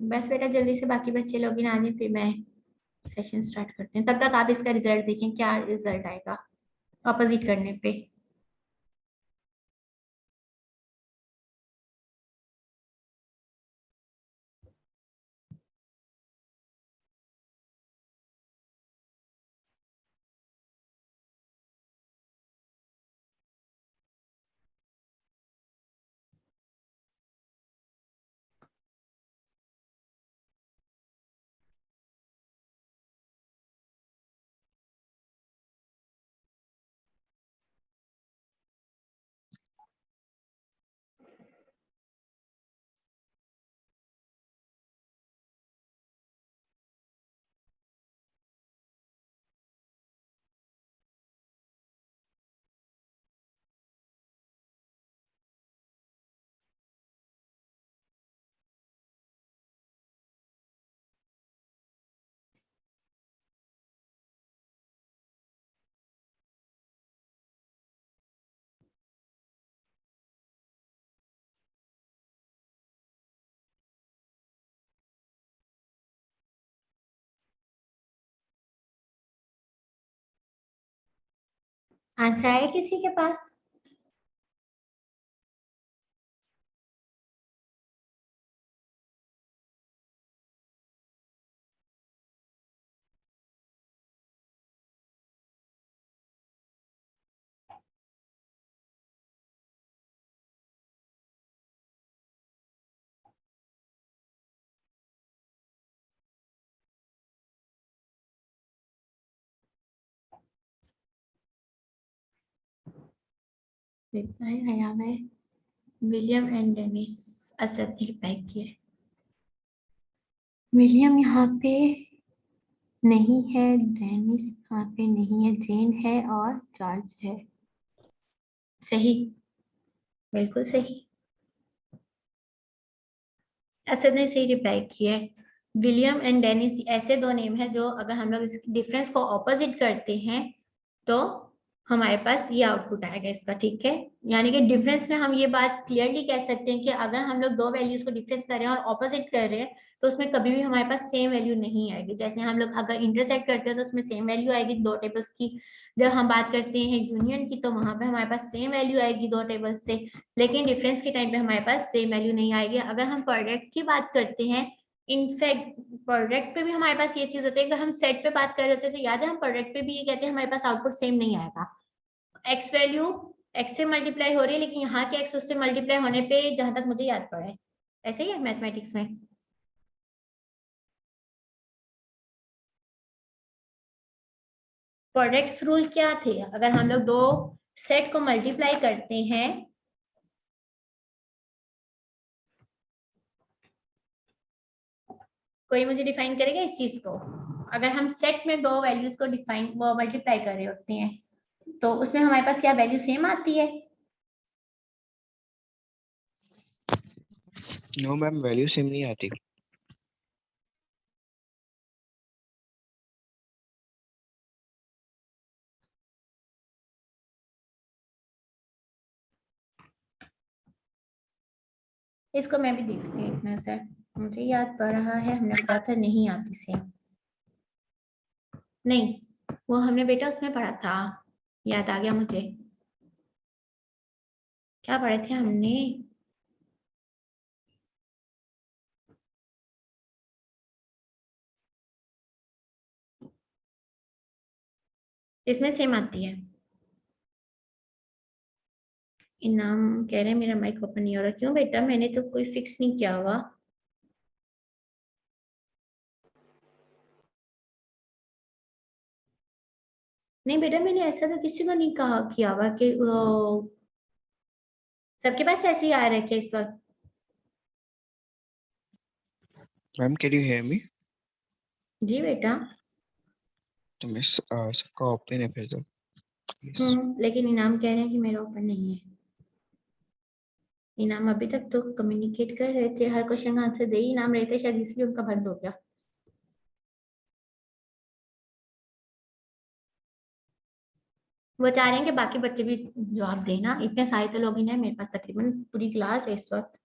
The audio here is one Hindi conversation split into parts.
बस बेटा जल्दी से बाकी बच्चे लोग इन आ जाए, फिर मैं सेशन स्टार्ट करते हैं। तब तक आप इसका रिजल्ट देखें, क्या रिजल्ट आएगा ऑपोजिट करने पे। आंसर आया किसी के पास? रिप्लाई आया है विलियम एंड डेनिस। असद ने रिप्लाई किया है। विलियम यहाँ पे नहीं है, डेनिस यहाँ पे नहीं है, जेन है और जॉर्ज है। सही, बिल्कुल सही। असद ने सही रिप्लाई किया है। विलियम एंड डेनिस ऐसे दो नेम है जो अगर हम लोग इस डिफरेंस को ऑपोजिट करते हैं तो हमारे पास ये आउटपुट आएगा इसका। ठीक है, यानी कि डिफरेंस में हम ये बात क्लियरली कह सकते हैं कि अगर हम लोग दो वैल्यूज को डिफरेंस कर रहे हैं और ऑपोजिट कर रहे हैं तो उसमें कभी भी हमारे पास सेम वैल्यू नहीं आएगी। जैसे हम लोग अगर इंटरसेक्ट करते हैं तो उसमें सेम वैल्यू आएगी दो टेबल्स की। जब हम बात करते हैं यूनियन की तो वहां पे हमारे पास सेम वैल्यू आएगी दो टेबल्स से, लेकिन डिफरेंस के टाइम पे हमारे पास सेम वैल्यू नहीं आएगी। अगर हम प्रोडक्ट की बात करते हैं, इनफैक्ट प्रोडक्ट पे भी हमारे पास ये चीज होती है। अगर हम सेट पे बात कर रहे होते हैं तो याद है हम प्रोडक्ट पे भी ये कहते हैं हमारे पास आउटपुट सेम नहीं आएगा। एक्स वैल्यू एक्स से मल्टीप्लाई हो रही है लेकिन यहाँ के एक्स उससे मल्टीप्लाई होने पे जहां तक मुझे याद पड़ा है ऐसे ही है मैथमेटिक्स में। प्रोडक्ट्स रूल क्या थे? अगर हम लोग दो सेट को मल्टीप्लाई करते हैं, कोई मुझे डिफाइन करेगा इस चीज को? अगर हम सेट में दो वैल्यूज को डिफाइन वो मल्टीप्लाई कर रहे होते हैं तो उसमें हमारे पास क्या वैल्यू सेम आती है? नो मैम, वैल्यू सेम नहीं आती। इसको मैं भी देखती हूँ एक नजर। मुझे याद पड़ रहा है हमने पढ़ा था नहीं आती सेम। नहीं, वो हमने बेटा उसमें पढ़ा था, याद आ गया मुझे। क्या पढ़े थे हमने? इसमें सेम आती है। इनाम कह रहे हैं मेरा माइक ओपन नहीं हो रहा। क्यों बेटा, मैंने तो कोई फिक्स नहीं किया हुआ। नहीं बेटा, मैंने ऐसा तो किसी को नहीं कहा किया हुआ कि सबके पास ऐसे ही आ रखे इस वक्त। Ma'am can you hear me? जी बेटा। तो मैं सबका ओपन है फिर तो प्लीज। लेकिन इनाम कह रहे हैं कि मेरा ओपन नहीं है। इनाम अभी तक तो कम्युनिकेट कर रहे थे, हर क्वेश्चन का आंसर दे ही इनाम रहे थे, शायद इसलिए उनका बंद हो गया। वो चाह रहे हैं कि बाकी बच्चे भी जवाब देना। इतने सारे तो लोग ही हैं मेरे पास, तकरीबन पूरी क्लास है इस वक्त।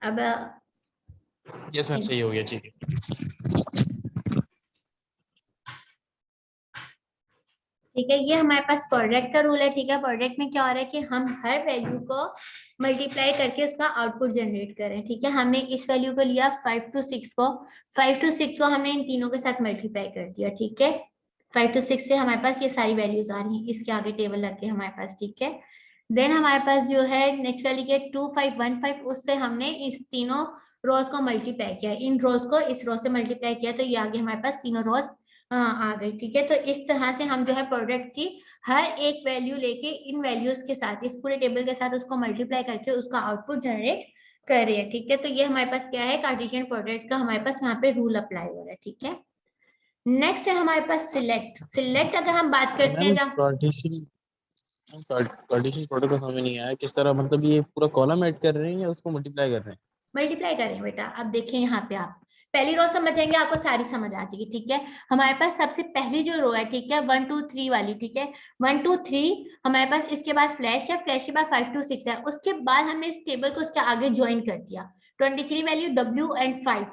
अब यस मैम सही हो गया, ठीक है। ठीक है, ये हमारे पास प्रोडक्ट का रूल है। ठीक है, प्रोडक्ट में क्या हो रहा है कि हम हर वैल्यू को मल्टीप्लाई करके उसका आउटपुट जनरेट करें। ठीक है, हमने इस वैल्यू को लिया 5 to 6 को, 5 to 6 को हमने इन तीनों के साथ मल्टीप्लाई कर दिया। ठीक है, 5 to 6 से हमारे पास ये सारी वैल्यूज आ रही हैं, इसके आगे टेबल लग के हमारे पास। ठीक है, देन हमारे पास जो है नेक्स्ट वैल्यू के 2515, उससे हमने इस तीनों रोज को मल्टीप्लाई किया, इन रोज को इस रो से मल्टीप्लाई किया, तो ये आगे हमारे पास तीनों रोज आ गई। ठीक है, तो इस तरह से हम जो है प्रोडक्ट की हर एक वैल्यू लेके इन वैल्यूज के साथ, इस पूरे टेबल के साथ उसको मल्टीप्लाई करके उसका आउटपुट जनरेट कर रहे हैं। ठीक है, तो ये हमारे पास क्या है, कार्टेशियन प्रोडक्ट का हमारे पास यहाँ पे रूल अप्लाई हो रहा है। ठीक है, नेक्स्ट है हमारे पास सिलेक्ट। सिलेक्ट अगर हम बात करते हैं, मैम जब कार्टेशियन प्रोडक्ट का समझ नहीं आया किस तरह, मतलब ये पूरा कॉलम ऐड कर रहे हैं या उसको मल्टीप्लाई कर रहे हैं? मल्टीप्लाई करें बेटा, अब देखें यहाँ पे आप पहली रो समझेंगे आपको सारी समझ आ जाएगी। ठीक है, हमारे पास सबसे पहली जो रो है, ठीक है, 1 2 3 वाली। ठीक है, 1 2 3 हमारे पास, इसके बाद फ्लैश है, फ्लैश के बाद 5 to 6 है, उसके बाद हमने इस टेबल को उसके आगे ज्वाइन कर दिया 23 वैल्यू W and 5,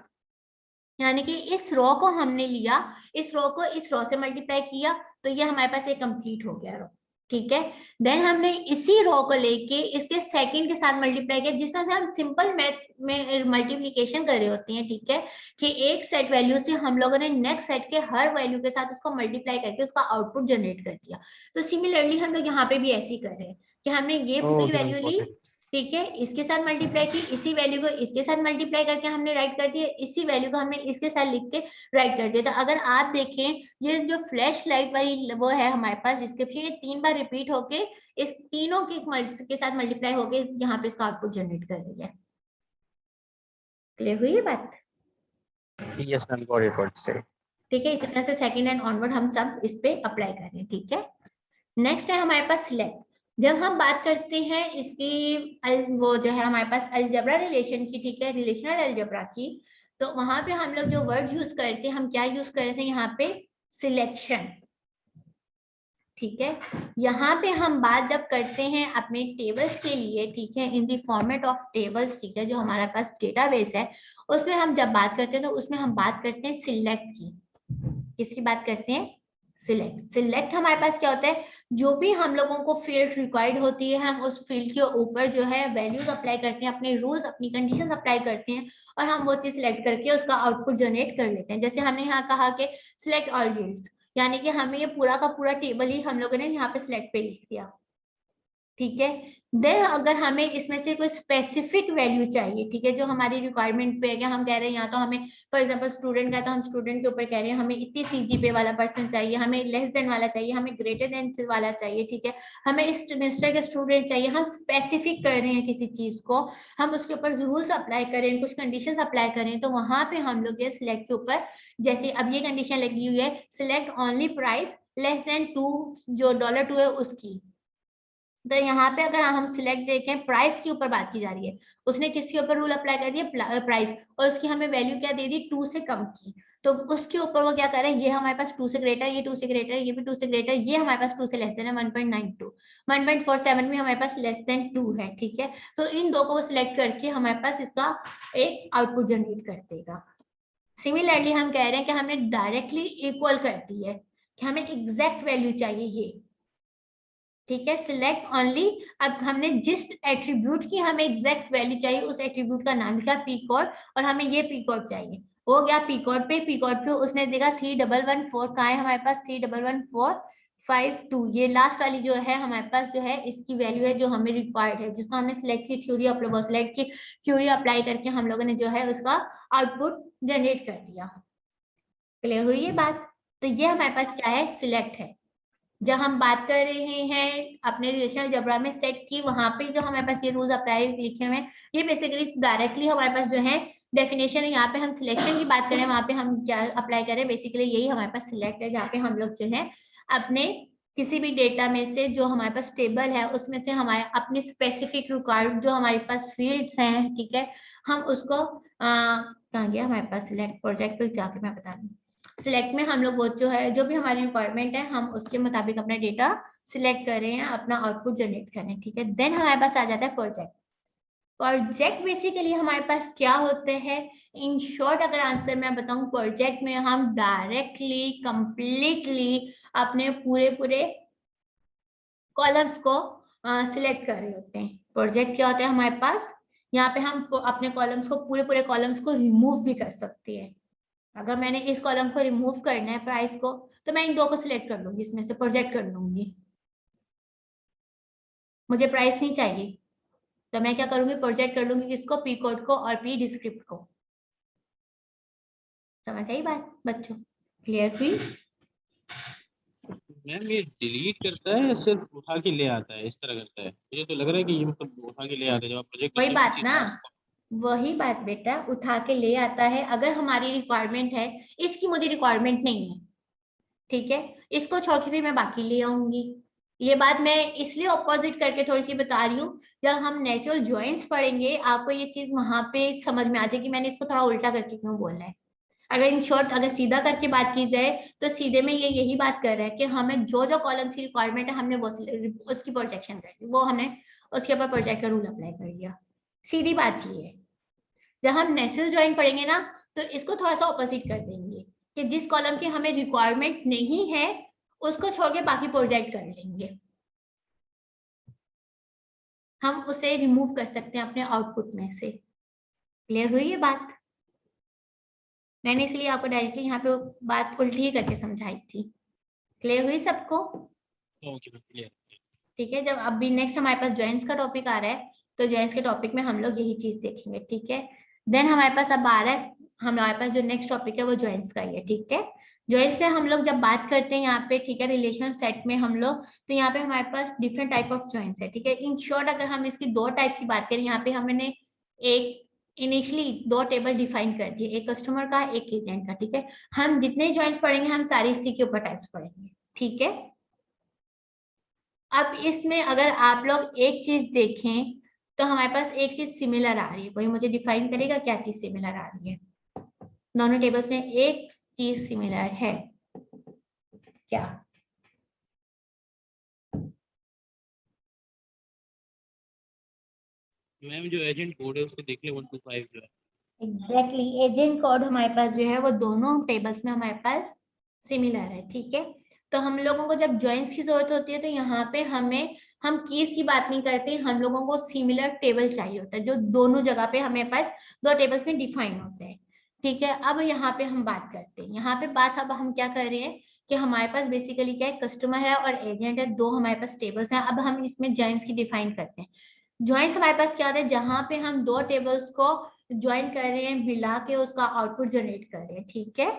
यानी कि इस रो को हमने लिया, इस रो को इस रो से मल्टीप्लाई किया, तो ये हमारे पास एक कंप्लीट हो गया रो। ठीक है, देन हमने इसी रो को लेके इसके सेकंड के साथ मल्टीप्लाई किया, जिस तरह से हम सिंपल मैथ में मल्टीप्लिकेशन कर रहे होते हैं। ठीक है, कि एक सेट वैल्यू से हम लोगों ने नेक्स्ट सेट के हर वैल्यू के साथ उसको मल्टीप्लाई करके उसका आउटपुट जनरेट कर दिया। तो सिमिलरली हम लोग यहाँ पे भी ऐसे ही कर रहे हैं कि हमने ये पूरी ओके मैम, वैल्यू गॉट ली, इट। ठीक है, इसके साथ मल्टीप्लाई की, इसी वैल्यू को इसके साथ मल्टीप्लाई करके हमने राइट कर दिया, इसी वैल्यू को हमने इसके साथ लिख के राइट कर दिया। तो अगर आप देखें, ये जो फ्लैश लाइट वाली वो है हमारे पास डिस्क्रिप्शन, ये 3 बार रिपीट होके इस तीनों के साथ मल्टीप्लाई होके यहाँ पे इसका आउटपुट जनरेट कर रही है। क्लियर हुई ये बात? यस मैम, गॉट इट, सही। ठीक है, इसी तरह से सेकंड एंड ऑनवर्ड हम सब इस पे अप्लाई कर रहे हैं। ठीक है, नेक्स्ट है हमारे पास सिलेक्ट। जब हम बात करते हैं इसकी वो जो है हमारे पास अलजेब्रा रिलेशन की, ठीक है, रिलेशनल अलजेब्रा की, तो वहां पे हम लोग जो वर्ड यूज करके हम क्या यूज कर रहे थे यहाँ पे, सिलेक्शन। ठीक है, यहाँ पे हम बात जब करते हैं अपने टेबल्स के लिए, ठीक है, in the format of tables, ठीक है, जो हमारे पास डेटाबेस है उसमें हम जब बात करते हैं तो उसमें हम बात करते हैं सिलेक्ट की। किसकी बात करते हैं? सिलेक्ट। सिलेक्ट हमारे पास क्या होता है, जो भी हम लोगों को फील्ड रिक्वायर्ड होती है, हम उस फील्ड के ऊपर जो है वैल्यूज अप्लाई करते हैं, अपने रूल्स अपनी कंडीशंस अप्लाई करते हैं, और हम वो चीज सिलेक्ट करके उसका आउटपुट जनरेट कर लेते हैं। जैसे हमने यहाँ कहा कि सिलेक्ट ऑल फील्ड्स, यानी कि हमें ये पूरा का पूरा टेबल ही हम लोगों ने यहाँ पे सिलेक्ट पे लिख दिया। ठीक है, देन अगर हमें इसमें से कोई स्पेसिफिक वैल्यू चाहिए, ठीक है, जो हमारी रिक्वायरमेंट पे है, क्या हम कह रहे हैं यहाँ तो हमें फॉर एग्जांपल स्टूडेंट का, तो हम स्टूडेंट के ऊपर कह रहे हैं हमें इतनी सीजीपीए वाला पर्सन चाहिए, हमें लेस देन वाला चाहिए, हमें ग्रेटर देन वाला चाहिए, ठीक है, हमें इस सेमेस्टर के स्टूडेंट चाहिए, हम स्पेसिफिक कर रहे हैं किसी चीज को, हम उसके ऊपर रूल्स अप्लाई करें, कुछ कंडीशन अप्लाई करें, तो वहां पे हम लोग जो सिलेक्ट के ऊपर, जैसे अब ये कंडीशन लगी हुई है, select only price less than 2, जो $2 है उसकी, तो यहाँ पे अगर हम सिलेक्ट देखें, प्राइस के ऊपर बात की जा रही है, उसने किसके ऊपर रूल अप्लाई कर दिया, प्राइस, और उसकी हमें वैल्यू क्या दे दी, 2 से कम की, तो उसके ऊपर वो क्या कर रहे हैं, ये हमारे पास 2 से ग्रेटर, ये 2 से ग्रेटर, ये भी 2 से ग्रेटर, ये हमारे पास 2 से लेस देन है 1.92, 1.47 भी हमारे पास लेस देन 2 है। ठीक है, तो इन दो को वो सिलेक्ट करके हमारे पास इसका एक आउटपुट जनरेट कर देगा। सिमिलरली हम कह रहे हैं कि हमने डायरेक्टली इक्वल कर दी है, कि हमें एग्जैक्ट वैल्यू चाहिए ये, ठीक है, सिलेक्ट ओनली, अब हमने जिस एट्रीब्यूट की हमें एग्जैक्ट वैल्यू चाहिए उस एट्रीब्यूट का नाम लिखा पी कोड, और हमें ये पी कोड चाहिए, हो गया पी कोड पे उसने देखा 3114 कहाँ है हमारे पास, 311452, ये लास्ट वाली जो है हमारे पास जो है इसकी वैल्यू है जो हमें रिक्वायर्ड है, जिसको हमने सिलेक्ट की थ्योरी अप्लाई, सिलेक्ट की थ्योरी अप्लाई करके हम लोगों ने जो है उसका आउटपुट जनरेट कर दिया। क्लियर हुई ये बात? तो ये हमारे पास क्या है, सिलेक्ट है। जब हम बात कर रहे हैं अपने रिलेशनल अलजेब्रा में सेट की, वहां पे जो हमारे पास ये रूल्स अप्लाई लिखे हुए हैं, ये बेसिकली डायरेक्टली हमारे पास जो है डेफिनेशन है, यहाँ पे हम सिलेक्शन की बात करें, वहां पे हम क्या अप्लाई करें, बेसिकली यही हमारे पास सिलेक्ट है, जहाँ पे हम लोग जो है अपने किसी भी डेटा में से जो हमारे पास टेबल है उसमें से हमारे अपने स्पेसिफिक रिक्वायर्ड जो हमारे पास फील्ड्स हैं, ठीक है, हम उसको कहाँ गया हमारे पास सिलेक्ट प्रोजेक्ट पे जाके मैं बता दूँ, सिलेक्ट में हम लोग वो जो है जो भी हमारी रिक्वायरमेंट है हम उसके मुताबिक अपना डेटा सिलेक्ट कर रहे हैं, अपना आउटपुट जनरेट कर रहे हैं। ठीक है, देन हमारे पास आ जाता है प्रोजेक्ट। प्रोजेक्ट बेसिकली हमारे पास क्या होते हैं? इन शॉर्ट अगर आंसर मैं बताऊं, प्रोजेक्ट में हम डायरेक्टली कंप्लीटली अपने पूरे पूरे कॉलम्स को सिलेक्ट कर रहे होते हैं। प्रोजेक्ट क्या होता है हमारे पास? यहाँ पे हम अपने कॉलम्स को पूरे कॉलम्स को रिमूव भी कर सकते हैं। अगर मैंने इस कॉलम को रिमूव करना है प्राइस को, तो मैं इन दो को सिलेक्ट कर लूंगी, इसमें से प्रोजेक्ट कर लूंगी। मुझे प्राइस नहीं चाहिए तो मैं क्या करूंगी? प्रोजेक्ट कर लूंगी किसको? पी कोड को और पी डिस्क्रिप्ट को। समझ आई बात बच्चों? क्लियर हुई? मैम ये डिलीट करता है या सिर्फ उठा के ले आता है, इस तरह करता है? मुझे तो लग रहा है कि ये मतलब उठा के ले आता है जब आप प्रोजेक्ट वही करते हो बात किसी ना, टास्क को। वही बात बेटा, उठा के ले आता है अगर हमारी रिक्वायरमेंट है। इसकी मुझे रिक्वायरमेंट नहीं है, ठीक है, इसको छोड़ के भी मैं बाकी ले आऊंगी। ये बात मैं इसलिए ऑपोजिट करके थोड़ी सी बता रही हूँ, जब हम नेचुरल ज्वाइंट्स पढ़ेंगे आपको ये चीज वहां पे समझ में आ जाएगी मैंने इसको थोड़ा उल्टा करके क्यों बोलना है। अगर इन शॉर्ट अगर सीधा करके बात की जाए तो सीधे में ये यही बात कर रहा है कि हमें जो जो कॉलम्स की रिक्वायरमेंट है हमने वो उसकी प्रोजेक्शन कर दी, वो हमने उसके ऊपर प्रोजेक्ट का रूल अप्लाई कर दिया। सीधी बात ये है। जब हम नेचुरल ज्वाइन पढ़ेंगे ना तो इसको थोड़ा सा ऑपोजिट कर देंगे कि जिस कॉलम की हमें रिक्वायरमेंट नहीं है उसको छोड़ के बाकी प्रोजेक्ट कर लेंगे। हम उसे रिमूव कर सकते हैं अपने आउटपुट में से। क्लियर हुई ये बात? मैंने इसलिए आपको डायरेक्टली यहाँ पे बात उल्टी ही करके समझाई थी। क्लियर हुई सबको? Okay clear. ठीक है, जब अभी नेक्स्ट हमारे पास ज्वाइंट्स का टॉपिक आ रहा है तो ज्वाइंट्स के टॉपिक में हम लोग यही चीज देखेंगे। ठीक है, देन हमारे पास अब आ रहा है, हमारे पास जो नेक्स्ट टॉपिक है वो ज्वाइंट्स का ही है। ठीक है, ज्वाइंट्स में हम लोग जब बात करते हैं यहाँ पे, ठीक है, रिलेशन सेट में हम लोग, तो यहाँ पे हमारे पास डिफरेंट टाइप ऑफ ज्वाइंट्स है। ठीक है, इन शॉर्ट अगर हम इसकी दो टाइप्स की बात करें, यहाँ पे हमने एक इनिशियली दो टेबल डिफाइन कर दिए, एक कस्टमर का एक एजेंट का। ठीक है, हम जितने ज्वाइंट्स पढ़ेंगे हम सारे इसी के ऊपर टाइप्स पढ़ेंगे। ठीक है, अब इसमें अगर आप लोग एक चीज देखें तो हमारे पास एक चीज सिमिलर आ रही है। कोई मुझे डिफाइन करेगा क्या चीज सिमिलर आ रही है? दोनों टेबल्स में एक चीज सिमिलर है क्या? मैम जो एजेंट कोड है उससे देख ले 125 जो है। एग्जैक्टली, एजेंट कोड हमारे पास जो है वो दोनों टेबल्स में हमारे पास सिमिलर है। ठीक है, तो हम लोगों को जब ज्वाइंट्स की जरूरत होती है तो यहाँ पे हम कीज की बात नहीं करते, हम लोगों को सिमिलर टेबल चाहिए होता है जो दोनों जगह पे हमें पास दो टेबल्स में डिफाइन होते हैं। ठीक है, अब यहाँ पे हम बात करते हैं, यहाँ पे बात अब हम क्या कर रहे हैं कि हमारे पास बेसिकली क्या है, कस्टमर है और एजेंट है, दो हमारे पास टेबल्स हैं। अब हम इसमें ज्वाइंट्स की डिफाइन करते हैं। ज्वाइंट्स हमारे पास क्या होता है? जहां पे हम दो टेबल्स को ज्वाइन कर रहे हैं, मिला के उसका आउटपुट जनरेट कर रहे हैं। ठीक है,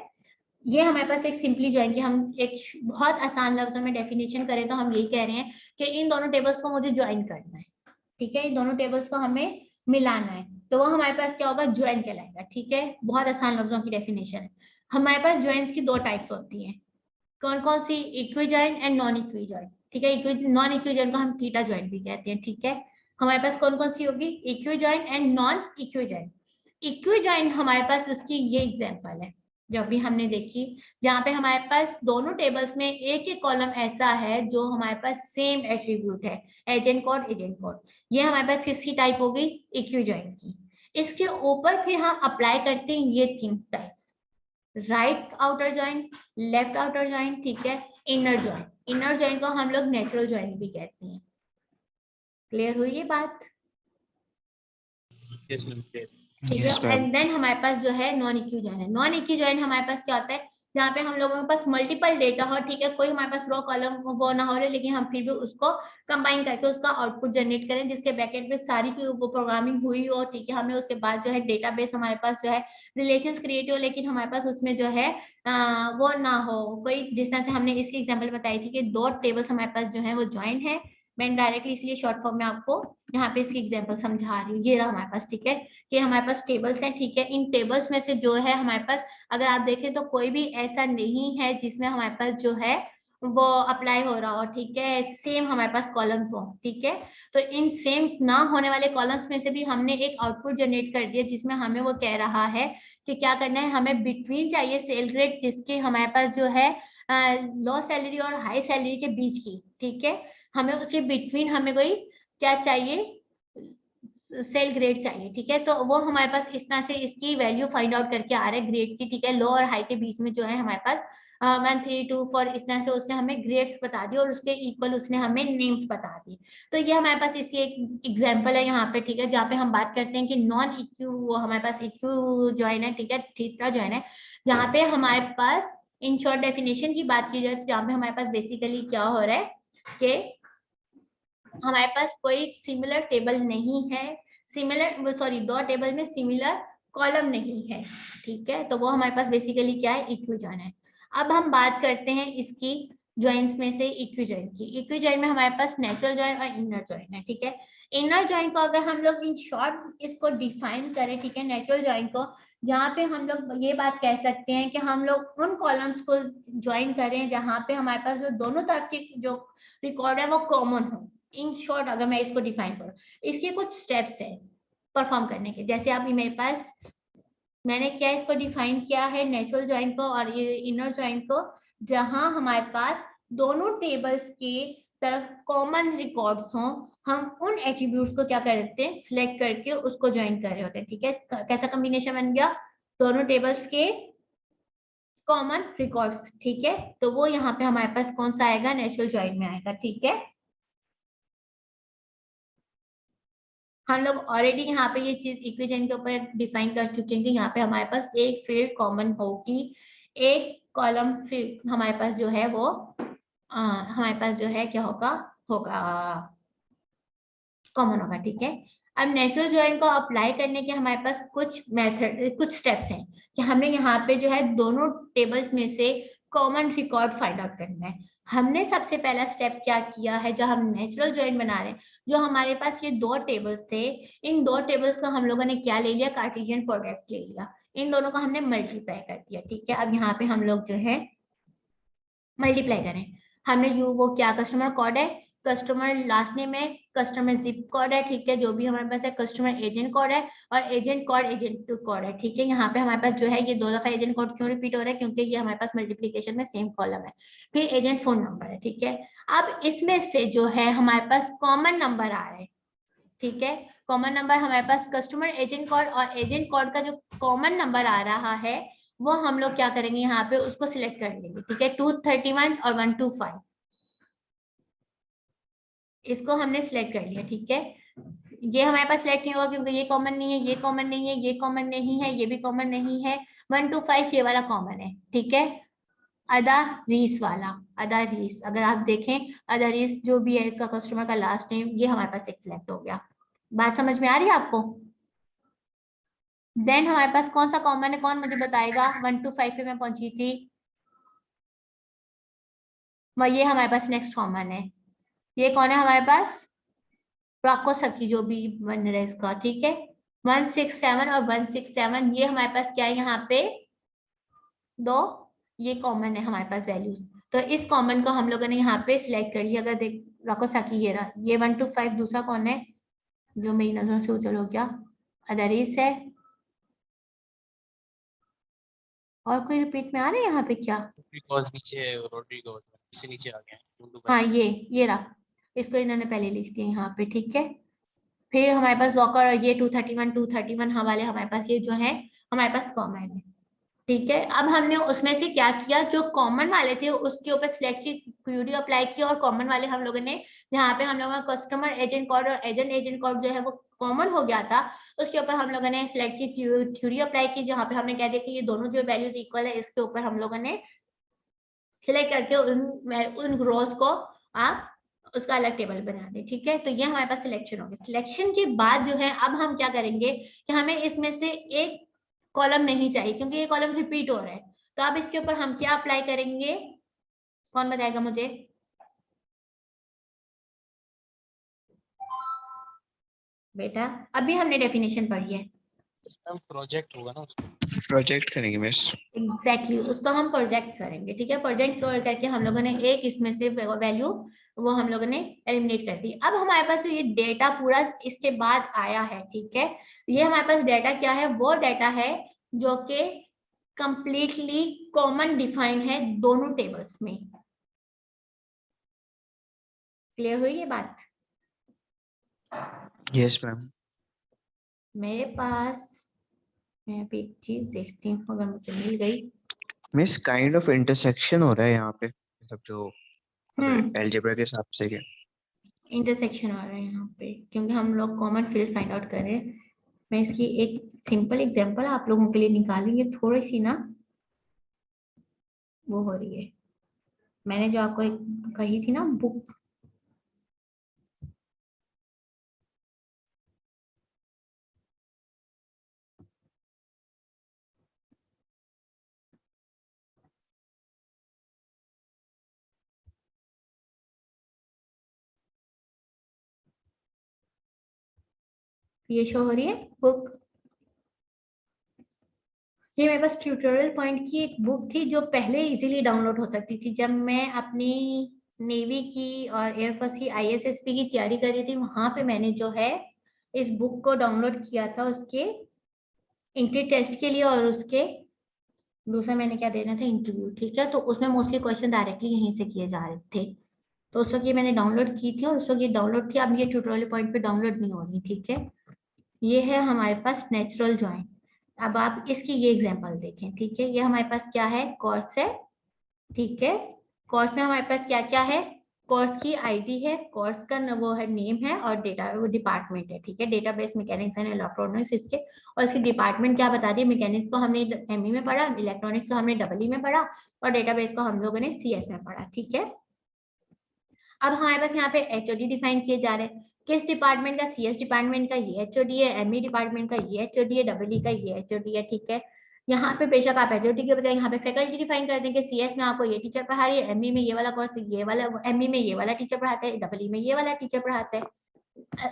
ये हमारे पास एक सिंपली ज्वाइन की हम एक बहुत आसान लफ्जों में डेफिनेशन करें तो हम यही कह रहे हैं कि इन दोनों टेबल्स को मुझे ज्वाइन करना है। ठीक है, इन दोनों टेबल्स को हमें मिलाना है, तो वो हमारे पास क्या होगा? ज्वाइन कहलाएगा। ठीक है, बहुत आसान लफ्जों की डेफिनेशन है। हमारे पास ज्वाइंस की दो टाइप्स होती हैं। कौन कौन सी? Equi join and non equi join. ठीक है, नॉन इक्वी ज्वाइन को हम थीटा ज्वाइन भी कहते हैं। ठीक है, हमारे पास कौन कौन सी होगी? Equi join and non equi join. Equi join हमारे पास इसकी ये एग्जांपल है जो अभी हमने देखी, जहां पे हमारे पास दोनों टेबल्स में एक एक कॉलम ऐसा है जो हमारे पास सेम एट्रीब्यूट है, एजेंट कोड एजेंट कोड। ये हमारे पास किसकी टाइप हो गई? इक्वी ज्वाइन की। इसके ऊपर फिर हम अप्लाई करते हैं ये तीन types, right outer join, left outer join, ठीक है, इनर ज्वाइन। इनर ज्वाइन को हम लोग नेचुरल ज्वाइन भी कहते हैं। क्लियर हुई ये बात? Yes ma'am clear. ठीक Yes, है, ma'am. एंड देन हमारे पास जो है नॉन इक्वी ज्वाइन है। नॉन इक्वी ज्वाइन हमारे पास क्या होता है? जहाँ पे हम लोगों के पास मल्टीपल डेटा हो, ठीक है, कोई हमारे पास रो कॉलम वो ना हो रहे, लेकिन हम फिर भी उसको कंबाइन करके उसका आउटपुट जनरेट करें जिसके बैकएंड पे सारी की वो प्रोग्रामिंग हुई हो। ठीक है, हमें उसके बाद जो है डेटाबेस हमारे पास जो है रिलेशंस क्रिएट हो, लेकिन हमारे पास उसमें जो है वो ना हो कोई, जिस तरह से हमने इसकी एग्जाम्पल बताई थी कि दो टेबल्स हमारे पास जो है वो ज्वाइन है। मैं डायरेक्टली इसलिए शॉर्ट फॉर्म में आपको यहाँ पे इसकी एग्जाम्पल समझा रही हूँ। ये रहा हमारे पास, ठीक है, कि हमारे पास टेबल्स हैं। ठीक है, इन टेबल्स में से जो है हमारे पास, अगर आप देखें तो कोई भी ऐसा नहीं है जिसमें हमारे पास जो है वो अप्लाई हो रहा हो। ठीक है, सेम हमारे पास कॉलम्स हो। ठीक है, तो इन सेम ना होने वाले कॉलम्स में से भी हमने एक आउटपुट जनरेट कर दिया जिसमें हमें वो कह रहा है कि क्या करना है, हमें बिटवीन चाहिए सेल ग्रेड जिसके हमारे पास जो है लो सैलरी और हाई सैलरी के बीच की। ठीक है, हमें उसके बिटवीन हमें कोई क्या चाहिए? सेल ग्रेड चाहिए, ठीक है। तो वो हमारे पास इस तरह से इसकी वैल्यू फाइंड आउट करके आ रहा है ग्रेड की, ठीक है। लो और हाई के बीच में जो है हमारे पास 1 3 2 4 इस तरह से उसने हमें ग्रेड्स बता दी और उसके इक्वल उसने हमें नेम्स बता दी। तो ये हमारे पास इसी एक एग्जांपल है यहाँ पे, ठीक है, जहाँ पे हम बात करते हैं कि नॉन इक्यू, वो हमारे पास इक्यू जॉइन है, ठीक है, थीटा जॉइन है, जहाँ पे हमारे पास इन शॉर्ट डेफिनेशन की बात की जाए तो जहाँ पे हमारे पास बेसिकली क्या हो रहा है कि हमारे पास कोई सिमिलर टेबल नहीं है, सिमिलर सॉरी दो टेबल में सिमिलर कॉलम नहीं है, ठीक है। तो वो हमारे पास बेसिकली क्या है, इक्वी जॉइन है। अब हम बात करते हैं इसकी जॉइंट्स में से इक्वी जॉइन की। इक्वी जॉइन में हमारे पास नेचुरल जॉइन और इनर जॉइन है, ठीक है। इनर जॉइन को अगर हम लोग इन शॉर्ट इसको डिफाइन करें, ठीक है, नेचुरल जॉइन को, जहाँ पे हम लोग ये बात कह सकते हैं कि हम लोग उन कॉलम्स को ज्वाइन करें जहाँ पे हमारे पास जो दोनों तरफ की जो रिकॉर्ड है वो कॉमन हो। इन शॉर्ट अगर मैं इसको डिफाइन करूं, इसके कुछ स्टेप्स है परफॉर्म करने के। जैसे अभी मेरे पास मैंने क्या इसको डिफाइन किया है, नेचुरल जॉइन को और इनर जॉइन को, जहां हमारे पास दोनों टेबल्स के तरफ कॉमन रिकॉर्ड्स हों, हम उन एट्रीब्यूट्स को क्या करते हैं, सिलेक्ट करके उसको ज्वाइन कर रहे होते हैं, ठीक है। कैसा कॉम्बिनेशन बन गया, दोनों टेबल्स के कॉमन रिकॉर्ड्स, ठीक है। तो वो यहाँ पे हमारे पास कौन सा आएगा, नेचुरल जॉइन में आएगा, ठीक है। हम लोग ऑलरेडी यहाँ पे ये चीज इक्वेशन के ऊपर डिफाइन कर चुके हैं कि यहाँ पे हमारे पास एक फील्ड कॉमन होगी, एक कॉलम फील्ड हमारे पास जो है वो हमारे पास जो है क्या होगा होगा कॉमन होगा, ठीक है। अब नेचुरल जॉइन को अप्लाई करने के हमारे पास कुछ मेथड, कुछ स्टेप्स हैं कि हमने यहाँ पे जो है दोनों टेबल्स में से कॉमन रिकॉर्ड फाइंड आउट करना है। हमने सबसे पहला स्टेप क्या किया है, जो हम नेचुरल जॉइन बना रहे हैं, जो हमारे पास ये दो टेबल्स थे, इन दो टेबल्स का हम लोगों ने क्या ले लिया, कार्टेशियन प्रोडक्ट ले लिया, इन दोनों को हमने मल्टीप्लाई कर दिया, ठीक है। अब यहाँ पे हम लोग जो है मल्टीप्लाई करें, हमने यू वो क्या कस्टमर कोड है, कस्टमर लास्ट नेम है, कस्टमर जिप कोड है, ठीक है, जो भी हमारे पास है, कस्टमर एजेंट कोड है और एजेंट कोड एजेंट कोड है, ठीक है। यहाँ पे हमारे पास जो है ये दो दफा एजेंट कोड क्यों रिपीट हो रहा है, क्योंकि ये हमारे पास मल्टीप्लीकेशन में सेम कॉलम है। फिर एजेंट फोन नंबर है, ठीक है। अब इसमें से जो है हमारे पास कॉमन नंबर आ रहा है, ठीक है। कॉमन नंबर हमारे पास कस्टमर एजेंट कोड और एजेंट कोड का जो कॉमन नंबर आ रहा है वो हम लोग क्या करेंगे, यहाँ पे उसको सिलेक्ट कर लेंगे, ठीक है। 231 और 125 इसको हमने सिलेक्ट कर लिया, ठीक है। ये हमारे पास सिलेक्ट नहीं होगा क्योंकि ये कॉमन नहीं है, ये कॉमन नहीं है, ये कॉमन नहीं है, ये भी कॉमन नहीं है। 125 ये वाला कॉमन है, ठीक है। अदा रीस वाला, अदा रीस अगर आप देखें, अदा रीस जो भी है इसका कस्टमर का लास्ट नेम, ये हमारे पास एक सिलेक्ट हो गया। बात समझ में आ रही है आपको। देन हमारे पास कौन सा कॉमन है, कौन मुझे बताएगा, 125 पे मैं पहुंची थी, ये हमारे पास नेक्स्ट कॉमन है। ये कौन है हमारे पास, प्रॉको सखी जो भी बन रहा है इसका, ठीक है। 167 और 167 ये हमारे पास क्या है, यहाँ पे दो ये कॉमन है हमारे पास वैल्यूज। तो इस कॉमन को हम लोगों ने यहाँ पे सिलेक्ट कर लिया। अगर देख प्रॉको सखी ये रहा, ये 125 दूसरा कौन है जो मेरी नजरों से उजल हो गया, अदरीस है। और कोई रिपीट में आ रहा है यहाँ पे क्या, बिकॉज नीचे है रोड्रिगो से नीचे आ गया है। हाँ ये रहा, इसको इन्होंने पहले लिख दिया यहाँ पे, ठीक है। फिर हमारे पास वॉकर और ये 231 वाले हमारे पास ये जो है हमारे पास कॉमन है, ठीक है। अब हमने उसमें से क्या किया, जो कॉमन वाले थे उसके ऊपर सिलेक्ट की, क्यूरी अप्लाई की, और कॉमन वाले हम लोगों ने जहाँ पे हम लोगों का कस्टमर एजेंट कोड और एजेंट कोड जो है वो कॉमन हो गया था, उसके ऊपर हम लोगों ने सिलेक्ट की, थ्योरी अप्लाई की, जहाँ पे हमने कह दिया कि ये दोनों जो वैल्यूज इक्वल है, इसके ऊपर हम लोगों ने सिलेक्ट करके उन रोज को आप उसका अलग टेबल बना दें, ठीक है। तो ये हमारे पास सिलेक्शन हो गया। सिलेक्शन के बाद जो है अब हम क्या करेंगे कि हमें इसमें से एक कॉलम नहीं चाहिए क्योंकि ये कॉलम रिपीट हो रहा है, तो अब इसके ऊपर हम क्या अप्लाई करेंगे, कौन बताएगा मुझे। बेटा अभी हमने डेफिनेशन पढ़ी है, प्रोजेक्ट होगा ना उसको, प्रोजेक्ट करेंगे मिस। एग्जैक्टली उसको हम प्रोजेक्ट करेंगे, ठीक है। प्रोजेक्ट करके हम लोगों ने एक इसमें से वैल्यू वो हम लोगों ने एलिमिनेट कर दी। अब हमारे पास जो ये डेटा पूरा इसके बाद आया है, ठीक है, ये हमारे पास डेटा क्या है, वो डेटा है जो कि कंप्लीटली कॉमन डिफाइंड है दोनों टेबल्स में। क्लियर हुई ये बात। Yes ma'am. मेरे पास, मैं अभी एक चीज देखती हूँ अगर मुझे मिल गई। मिस काइंड ऑफ इंटरसेक्शन हो रहा है यहाँ पे, मतलब जो अगर हम्म, अलजेब्रा के हिसाब से क्या। इंटरसेक्शन आ रहा है यहाँ पे क्योंकि हम लोग कॉमन फील्ड फाइंड आउट कर रहे हैं। मैं इसकी एक सिंपल एग्जांपल आप लोगों के लिए निकालेंगे, थोड़ी सी ना वो हो रही है। मैंने जो आपको एक कही थी ना बुक, ये शो हो रही है बुक। ये मेरे पास ट्यूटोरियल पॉइंट की एक बुक थी जो पहले इजीली डाउनलोड हो सकती थी। जब मैं अपनी नेवी की और एयरफोर्स की ISSP की तैयारी कर रही थी, वहां पे मैंने जो है इस बुक को डाउनलोड किया था उसके एंट्री टेस्ट के लिए, और उसके दूसरा मैंने क्या देना था, इंटरव्यू। ठीक है, तो उसमें मोस्टली क्वेश्चन डायरेक्टली यहीं से किए जा रहे थे। तो उस वक्त ये मैंने डाउनलोड की थी और उस वक्त ये डाउनलोड थी। अब ये ट्यूटोरियल पॉइंट पे डाउनलोड नहीं हो रही। ठीक है, ये है हमारे पास नेचुरल ज्वाइन। अब आप इसकी ये एग्जांपल देखें। ठीक है, ये हमारे पास क्या है, कोर्स है। ठीक है, कोर्स में हमारे पास क्या क्या है, कोर्स की आईडी है, कोर्स का वो है नेम है, और डेटा वो डिपार्टमेंट है। ठीक है, डेटाबेस मैकेनिक्स एंड इलेक्ट्रॉनिक्स इसके, और इसकी डिपार्टमेंट क्या बता दी, मैकेनिक्स को हमने ME में पढ़ा, इलेक्ट्रॉनिक्स को हमने EE में पढ़ा, और डेटाबेस को हम लोगों ने CS में पढ़ा। ठीक है, अब हमारे पास यहाँ पे HOD डिफाइन किए जा रहे हैं। किस डिपार्टमेंट का, CS डिपार्टमेंट का ये HOD है, ME डिपार्टमेंट का ये HOD है, EE का ये HOD है। ठीक है, यहाँ पे बेशक आप HOD के बजाय यहाँ पे फैकल्टी डिफाइन कर दें कि CS में आपको ये टीचर पढ़ा रही है, ME में ये वाला कोर्स, ये वाला ME में ये वाला टीचर पढ़ाता है, EE में ये वाला टीचर पढ़ाता है।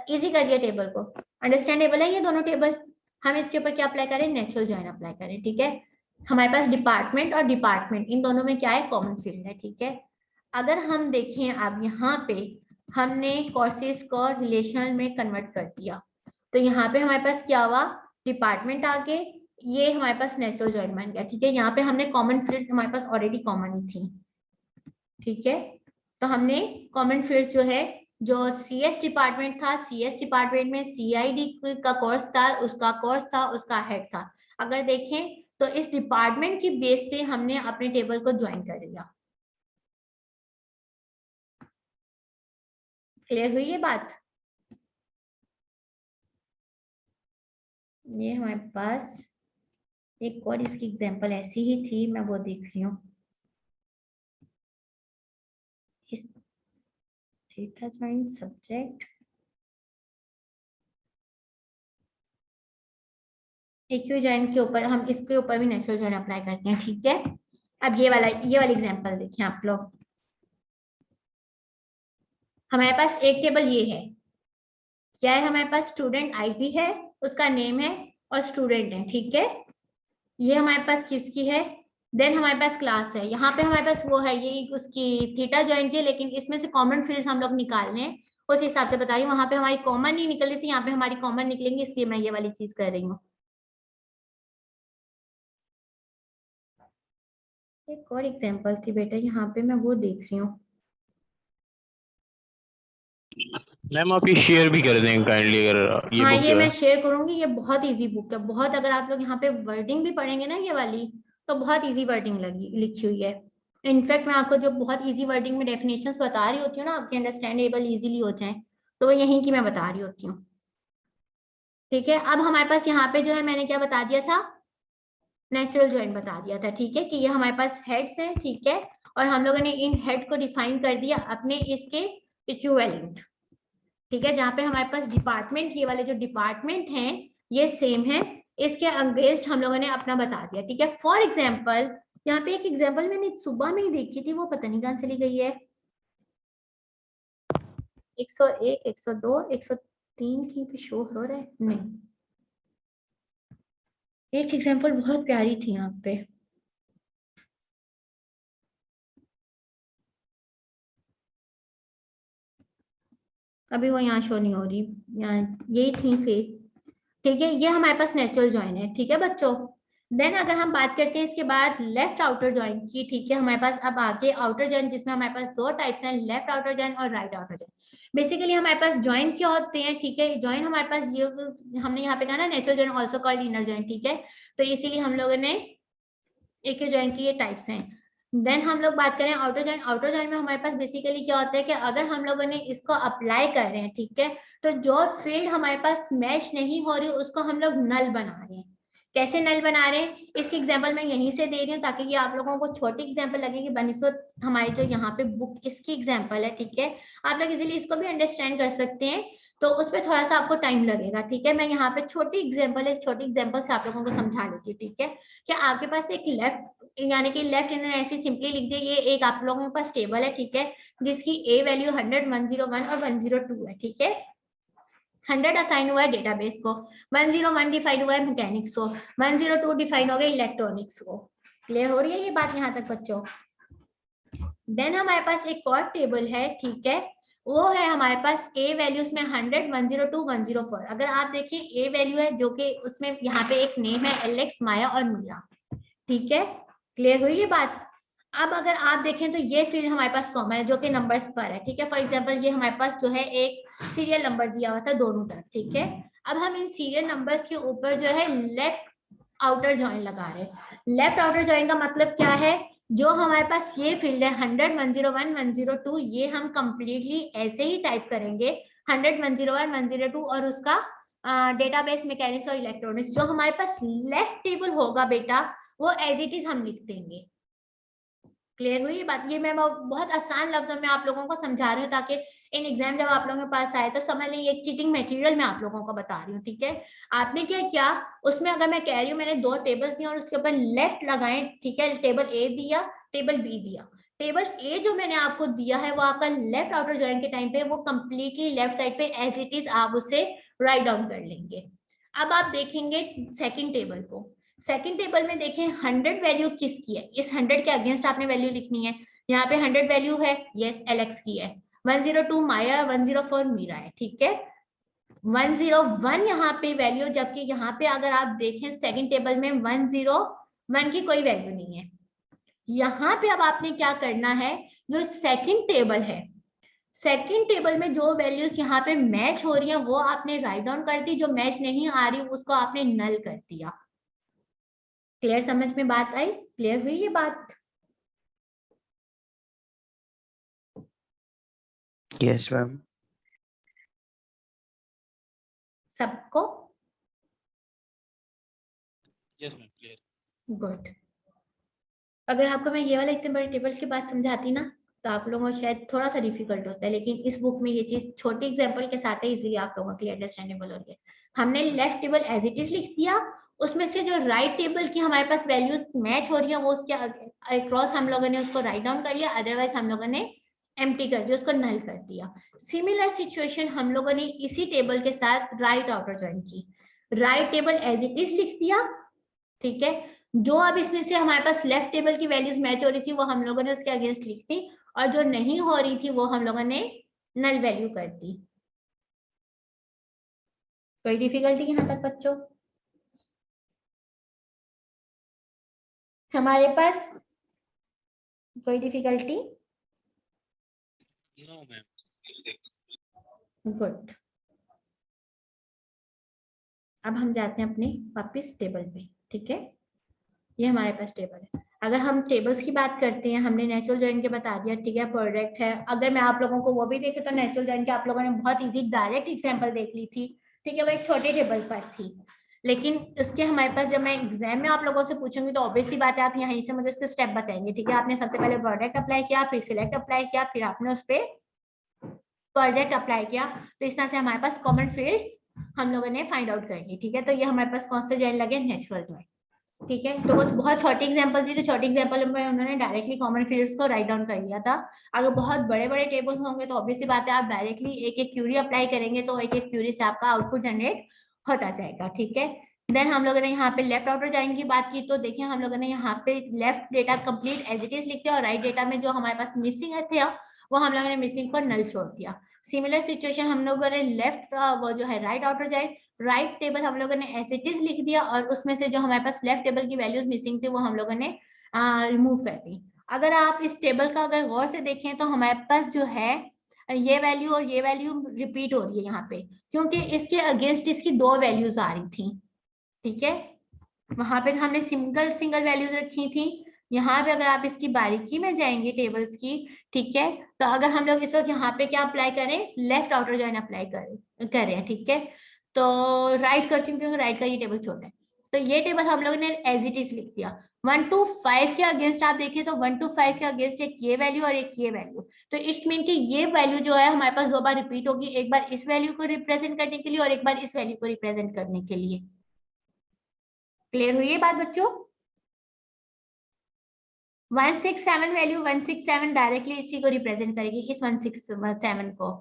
इजी कर दिया टेबल को। अंडरस्टैंडेबल है ये दोनों टेबल। हम इसके ऊपर क्या अप्लाई करें, नेचुरल जॉइन अप्लाई करें। ठीक है, हमारे पास डिपार्टमेंट और डिपार्टमेंट इन दोनों में क्या है, कॉमन फील्ड है। ठीक है, अगर हम देखें अब यहाँ पे हमने कोर्सेज को रिलेशनल में कन्वर्ट कर दिया, तो यहाँ पे हमारे पास क्या हुआ, डिपार्टमेंट आगे, ये हमारे पास नेचुरल जॉइन बन गया। ठीक है, यहाँ पे हमने कॉमन फील्ड हमारे पास ऑलरेडी कॉमन ही थी। ठीक है, तो हमने कॉमन फील्ड जो है, जो CS डिपार्टमेंट था, CS डिपार्टमेंट में CID का कोर्स था, उसका कोर्स था, उसका हेड था। अगर देखें तो इस डिपार्टमेंट की बेस पे हमने अपने टेबल को ज्वाइन कर लिया। क्लियर हुई ये बात। ये हमारे पास एक और इसकी एग्जांपल ऐसी ही थी, मैं वो देख रही हूँ। इस data join subject EQ join के ऊपर हम इसके ऊपर भी नेचुरल ज्वाइन अप्लाई करते हैं। ठीक है, अब ये वाली एग्जांपल देखिए आप लोग। हमारे पास एक टेबल ये है, क्या है, हमारे पास स्टूडेंट ID है, उसका नेम है, और स्टूडेंट है। ठीक है, ये हमारे पास किसकी है, देन हमारे पास क्लास है। यहाँ पे हमारे पास वो है, ये उसकी थीटा ज्वाइन की है, लेकिन इसमें से कॉमन फील्ड्स हम लोग निकालने हैं, उस हिसाब से बता रही हूँ। वहां पे हमारी कॉमन नहीं निकल रही थी, यहाँ पे हमारी कॉमन निकलेंगी, इसलिए मैं ये वाली चीज कर रही हूँ। एक और एग्जांपल थी बेटा, यहाँ पे मैं वो देख रही हूँ। मैम आप ये शेयर भी कर दें काइंडली, अगर ये हाँ, बुक ये जो मैं है। शेयर करूंगी। ये बहुत इजी बुक है, बहुत। अगर आप लोग यहाँ पे वर्डिंग भी पढ़ेंगे ना ये वाली, तो बहुत इजी वर्डिंग लगी लिखी हुई है। इनफैक्ट मैं आपको जो बहुत इजी वर्डिंग में डेफिनेशंस बता रही होती हूँ ना, आपके अंडरस्टैंडेबल इजीली हो जाए, तो वो यहीं की मैं बता रही होती हूँ। ठीक है, अब हमारे पास यहाँ पे जो है, मैंने क्या बता दिया था, नेचुरल ज्वाइन बता दिया था। ठीक है, कि ये हमारे पास हेड्स हैं। ठीक है, और हम लोगों ने इन हेड को डिफाइन कर दिया अपने इसके इक्विवेलेंट। ठीक है, जहाँ पे हमारे पास डिपार्टमेंट, ये वाले जो डिपार्टमेंट हैं ये सेम है, इसके अगेंस्ट हम लोगों ने अपना बता दिया। ठीक है, फॉर एग्जाम्पल यहाँ पे एक एग्जाम्पल मैंने सुबह में ही देखी थी, वो पता नहीं कहाँ चली गई है। 101, 102, 103 की भी शो हो रहा है नहीं। एक एग्जाम्पल बहुत प्यारी थी यहाँ पे, अभी वो यहाँ शो नहीं हो रही, यहाँ यही थी फिर। ठीक है, ये हमारे पास नेचुरल ज्वाइन है। ठीक है बच्चों, देन अगर हम बात करते हैं इसके बाद लेफ्ट आउटर जॉइंट की, ठीक है, हमारे पास अब आगे आउटर जॉइंट जिसमें हमारे पास दो टाइप्स हैं, लेफ्ट आउटर जॉइंट और राइट आउटर जॉइंट। बेसिकली हमारे पास जॉइंट क्या होते हैं, ठीक है, जॉइंट हमारे पास ये हमने यहाँ पे कहा ना natural joint also called inner joint, ठीक है, तो इसीलिए हम लोगों ने एक जॉइंट की ये टाइप्स हैं। देन हम लोग बात करें आउटर जॉइंट। आउटर जॉइंट में हमारे पास बेसिकली क्या होता है कि अगर हम लोगों ने इसको अप्लाई कर रहे हैं, ठीक है, तो जो फील्ड हमारे पास मैच नहीं हो रही उसको हम लोग नल बना रहे हैं। कैसे नल बना रहे हैं, इस एग्जांपल मैं यहीं से दे रही हूँ ताकि ये आप लोगों को छोटी एग्जांपल लगे कि बनिस्बत हमारे जो यहाँ पे बुक इसकी एग्जांपल है, ठीक है, आप लोग इजीली इसको भी अंडरस्टैंड कर सकते हैं, तो उस पर थोड़ा सा आपको टाइम लगेगा, ठीक है। मैं यहाँ पे छोटी एग्जांपल है, छोटी एग्जांपल से आप लोगों को समझा लेती हूँ, ठीक है। क्या आपके पास एक लेफ्ट यानी कि लेफ्ट इनर ऐसे सिंपली लिख दिए, ये एक आप लोगों के पास टेबल है, ठीक है, जिसकी ए वैल्यू 100, 101 और 102 है, ठीक है। 100 असाइन हुआ है डेटाबेस को, 101 डिफाइन हुआ है मैकेनिक्स को, 102 डिफाइन हो गया इलेक्ट्रॉनिक्स को। क्लियर हो रही है ये बात यहाँ तक बच्चों? देन हमारे पास एक और टेबल है, ठीक है, वो है हमारे पास ए वैल्यूज में 100, 102, 104। अगर आप देखिए ए वैल्यू है जो कि उसमें यहाँ पे एक नेम है एलेक्स, माया और मीरा, ठीक है। क्लियर हुई ये बात? अब अगर आप देखें तो ये फील्ड हमारे पास कॉमन है जो कि नंबर्स पर है, ठीक है। फॉर एग्जांपल ये हमारे पास जो है एक सीरियल नंबर दिया हुआ था दोनों तरफ, ठीक है। अब हम इन सीरियल नंबर्स के ऊपर जो है लेफ्ट आउटर जॉइन लगा रहे हैं। लेफ्ट आउटर जॉइन का मतलब क्या है, जो हमारे पास ये फील्ड है 100, 101, 102, ये हम कंप्लीटली ऐसे ही टाइप करेंगे 100, 101, 102 और उसका डेटाबेस मैकेनिक्स और इलेक्ट्रॉनिक्स। जो हमारे पास लेफ्ट टेबल होगा बेटा वो एज इट इज हम लिख देंगे। क्लियर हुई ये बात? ये मैं बहुत आसान लफ्जों में आप लोगों को समझा रही हूँ ताकि इन एग्जाम जब आप लोगों के पास आए तो समझ लें ये चीटिंग मटेरियल मैं आप लोगों को बता रही हूँ, ठीक है। आपने क्या किया उसमें, अगर मैं कह रही हूँ मैंने दो टेबल्स दिए और उसके ऊपर लेफ्ट लगाए, ठीक है, टेबल ए दिया, टेबल बी दिया। टेबल ए जो मैंने आपको दिया है वो आपका लेफ्ट आउटर जॉइन के टाइम पे वो कंप्लीटली लेफ्ट साइड पे एज इट इज आप उसे राइट डाउन कर लेंगे। अब आप देखेंगे सेकेंड टेबल को, सेकंड टेबल में देखें 100 वैल्यू किसकी है, इस 100 के अगेंस्ट आपने वैल्यू लिखनी है। यहाँ पे 100 वैल्यू है, यस एलेक्स की है, 102 माया, 104 मीरा है, ठीक है। 101 यहाँ पे वैल्यू, जबकि यहाँ पे अगर आप देखें सेकंड टेबल में 101 की कोई वैल्यू नहीं है। यहाँ पे अब आपने क्या करना है, जो सेकंड टेबल है, सेकंड टेबल में जो वैल्यूज यहाँ पे मैच हो रही है वो आपने राइट डाउन कर दी, जो मैच नहीं आ रही उसको आपने नल कर दिया। क्लियर? समझ में बात आई? क्लियर हुई ये बात? Yes ma'am. सबको यस मैम क्लियर। गुड। अगर आपको मैं ये वाला इतने बड़े टेबल की बात समझाती ना तो आप लोगों को शायद थोड़ा सा डिफिकल्ट होता है, लेकिन इस बुक में ये चीज छोटी एग्जांपल के साथ है इजीली आप लोगों के लिए अंडरस्टैंडेबल हो रही है। हमने left table as it is लिख दिया, उसमें से जो राइट टेबल की हमारे पास वैल्यूज मैच हो रही है वो उसके अक्रॉस हम लोगों ने उसको राइट डाउन कर लिया, अदरवाइज हम लोगों ने एम्प्टी कर दिया, उसको नल कर दिया। सिमिलर सिचुएशन हम लोगों ने इसी टेबल के साथ राइट आउटर जॉइन की, right table as it is लिख दिया, ठीक है। जो अब इसमें से हमारे पास लेफ्ट टेबल की वैल्यूज मैच हो रही थी वो हम लोगों ने उसके अगेंस्ट लिख दी, और जो नहीं हो रही थी वो हम लोगों ने नल वैल्यू कर दी। कोई डिफिकल्टी यहाँ तक बच्चों? हमारे पास कोई डिफिकल्टी? No ma'am. गुड। अब हम जाते हैं अपने वापिस टेबल पे, ठीक है। ये हमारे पास टेबल है। अगर हम टेबल्स की बात करते हैं, हमने नेचुरल जॉइन के बता दिया, ठीक है, प्रोडक्ट है। अगर मैं आप लोगों को वो भी देखे तो नेचुरल जॉइन के आप लोगों ने बहुत इजी डायरेक्ट एग्जांपल देख ली थी, ठीक है, वो एक छोटे टेबल पर थी। लेकिन इसके हमारे पास जब मैं एग्जाम में आप लोगों से पूछूंगी तो ऑब्वियसली बात है आप यहीं से मुझे उसके स्टेप बताएंगे, ठीक है। आपने सबसे पहले प्रोडक्ट अप्लाई किया, फिर सिलेक्ट अप्लाई किया, फिर आपने उस पर प्रोजेक्ट अप्लाई किया, तो इस तरह से हमारे पास कॉमन फील्ड्स हम लोगों ने फाइंड आउट कर ली, ठीक है। तो ये हमारे पास कौन से जॉइन लगे, नेचुरल जॉइन, ठीक है। तो वो बहुत छोटी एग्जांपल दी, तो छोटी एग्जांपल में उन्होंने डायरेक्टली कॉमन फील्ड्स को राइट डाउन कर लिया था। अगर बहुत बड़े बड़े टेबल्स होंगे तो ऑब्वियसली बात है आप डायरेक्टली एक एक क्यूरी अप्लाई करेंगे तो एक एक क्यूरी से आपका आउटपुट जनरेट होता जाएगा, ठीक है। देन हम लोगों ने यहाँ पे लेफ्ट आउटर जॉइन की बात की, तो देखिए हम लोगों ने यहाँ पे left data complete as it is लिख दिया और राइट डेटा में जो हमारे पास मिसिंग थे वो हम लोगों ने मिसिंग को नल छोड़ दिया। सिमिलर सिचुएशन हम लोगों ने लेफ्ट वो जो है right outer join, right table हम लोगों ने एज इट इज लिख दिया और उसमें से जो हमारे पास लेफ्ट टेबल की वैल्यूज मिसिंग थी वो हम लोगों ने रिमूव कर दी। अगर आप इस टेबल का अगर गौर से देखें तो हमारे पास जो है ये वैल्यू और ये वैल्यू रिपीट हो रही है यहाँ पे, क्योंकि इसके अगेंस्ट इसकी दो वैल्यूज आ रही थी, ठीक है। वहां पे हमने सिंगल सिंगल वैल्यूज रखी थी, यहाँ पे अगर आप इसकी बारीकी में जाएंगे टेबल्स की, ठीक है, तो अगर हम लोग इस वक्त यहाँ पे क्या अप्लाई करें, लेफ्ट आउटर जॉइन अप्लाई करें, ठीक है। तो राइट करती हूँ क्योंकि राइट का ये टेबल छोटा है, तो ये टेबल हम लोगों ने एज इट इज लिख दिया। 1 to 5 के अगेंस्ट आप देखें तो 1 to 5 के अगेंस्ट एक ये वैल्यू और एक ये वैल्यू, तो इट्स मीन कि ये वैल्यू जो है हमारे पास दो बार रिपीट होगी, एक बार इस वैल्यू को रिप्रेजेंट करने के लिए और एक बार इस वैल्यू को रिप्रेजेंट करने के लिए। क्लियर हुई ये बात बच्चों? 167 वैल्यू 167 डायरेक्टली इसी को रिप्रेजेंट करेगी, इस 167 को।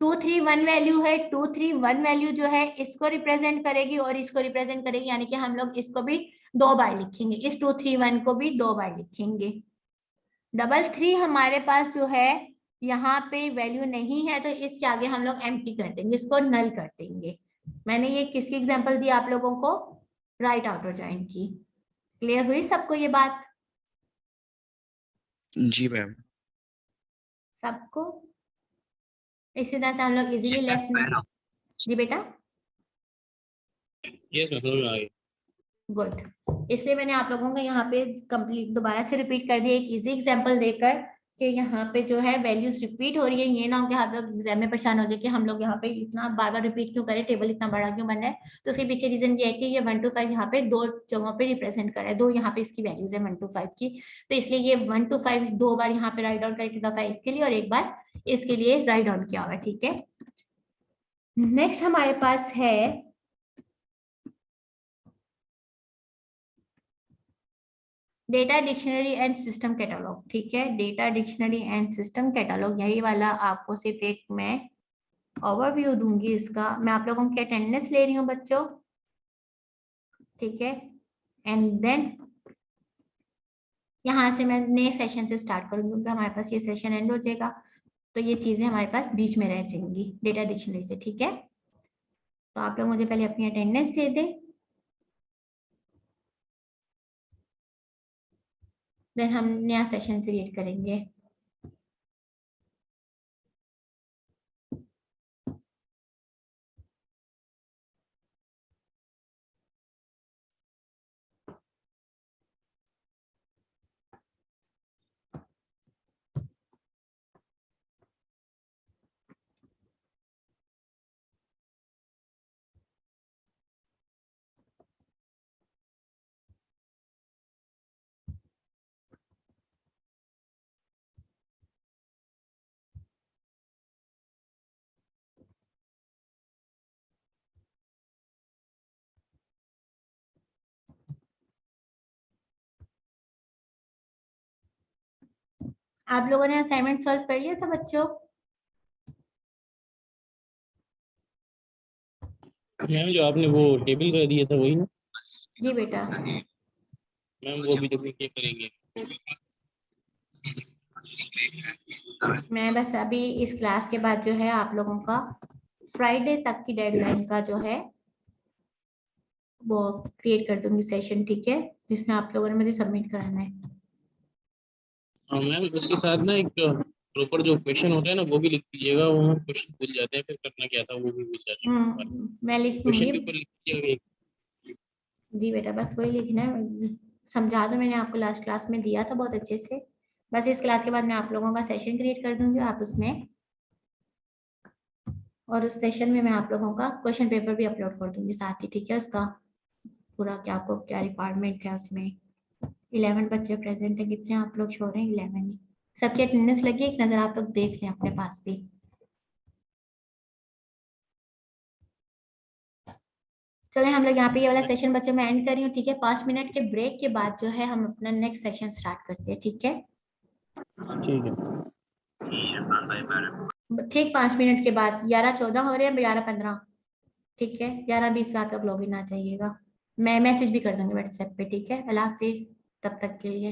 231 वैल्यू है, 231 वैल्यू जो है इसको रिप्रेजेंट करेगी और इसको रिप्रेजेंट करेगी, यानी कि हम लोग इसको भी दो बार लिखेंगे, इस 231 को भी दो बार लिखेंगे। 33 हमारे पास जो है यहाँ पे वैल्यू नहीं है, तो इसके आगे हम लोग एम्प्टी कर देंगे, इसको नल कर देंगे। मैंने ये किसकी एग्जांपल दी आप लोगों को, राइट आउटर जॉइन की। क्लियर हुई सबको ये बात? जी मैम। सबको इसी तरह से हम लोग इजीली लेफ्ट में। जी बेटा, यस मैं समझ में आ गई। गुड। इसलिए मैंने आप लोगों को यहाँ पे कंप्लीट दोबारा से रिपीट कर दिया एक इजी एग्जांपल देकर कि यहाँ पे जो है वैल्यूज रिपीट हो रही है, ये ना हो कि आप लोग एग्जाम में परेशान हो जाए कि हम लोग यहाँ पे इतना बार बार रिपीट क्यों करें, टेबल इतना बड़ा क्यों बन रहा है। तो उसके पीछे रीजन ये है कि ये 1 to 5 यहाँ पे दो जगहों पे रिप्रेजेंट कर रहा है, दो यहाँ पे इसकी वैल्यूज है 1 to 5 की, तो इसलिए ये 1 to 5 दो बार यहाँ पे राइट डाउन करके दफा इसके लिए और एक बार इसके लिए राइट डाउन किया हुआ है, ठीक है। नेक्स्ट हमारे पास है data dictionary and system catalogue, ठीक है। Data dictionary and system catalogue, यही वाला आपको सिर्फ एक मैं ओवरव्यू दूंगी इसका। मैं आप लोगों की अटेंडेंस ले रही हूँ बच्चों, ठीक है, एंड देन यहाँ से मैं नए सेशन से स्टार्ट करूंगी क्योंकि हमारे पास ये सेशन एंड हो जाएगा, तो ये चीजें हमारे पास बीच में रह जाएंगी डेटा डिक्शनरी से, ठीक है। तो आप लोग मुझे पहले अपनी अटेंडेंस दे दें, देन हम नया सेशन क्रिएट करेंगे। आप लोगों ने असाइनमेंट सॉल्व कर लिया था बच्चों? मैम जो आपने वो टेबल कर दिया था वही ना? जी बेटा। मैम वो भी डुप्लीकेट करेंगे। मैं बस अभी इस क्लास के बाद जो है आप लोगों का फ्राइडे तक की डेडलाइन का जो है वो क्रिएट कर दूंगी सेशन, ठीक है, जिसमें आप लोगों ने मुझे सबमिट कराना है। हाँ मैम उसके साथ ना एक प्रॉपर जो क्वेश्चन होता है ना वो भी लिख दीजिएगा, वो हम क्वेश्चन भूल जाते हैं फिर करना क्या था वो भी भूल जाते हैं। मैं लिख क्वेश्चन दूंगी। पेपर लिख दीजिएगा एक। जी बेटा, बस वही लिखना है, समझा दो, मैंने आपको लास्ट क्लास में दिया था बहुत अच्छे से। बस इस क्लास के बाद मैं आप लोगों का सेशन क्रिएट कर दूंगी, आप उसमें, और उस सेशन में मैं आप लोगों का क्वेश्चन पेपर भी अपलोड कर दूंगी साथ ही, ठीक है। उसका पूरा क्या आपको क्या रिक्वायरमेंट है उसमें। 11 बच्चे प्रेजेंट है, कितने आप लोग शो रहे हैं? 11 ही। सबकी अटेंडेंस लगी, एक नजर आप लोग देख लें अपने पास भी। चलो हम लोग यहाँ पे ये वाला सेशन बच्चों में एंड कर रही हूँ, ठीक है। 5 मिनट के ब्रेक के बाद जो है हम अपना नेक्स्ट सेशन स्टार्ट करते हैं, ठीक है। ठीक है ठीक 5 मिनट के बाद 11:14 हो रहे हैं, 11:15, ठीक है। 11:20 पे आप लोग लॉग इन आ जाइएगा, मैं मैसेज भी कर दूंगी व्हाट्सएप पे, ठीक है। अल्लाह हाफिज तब तक के लिए।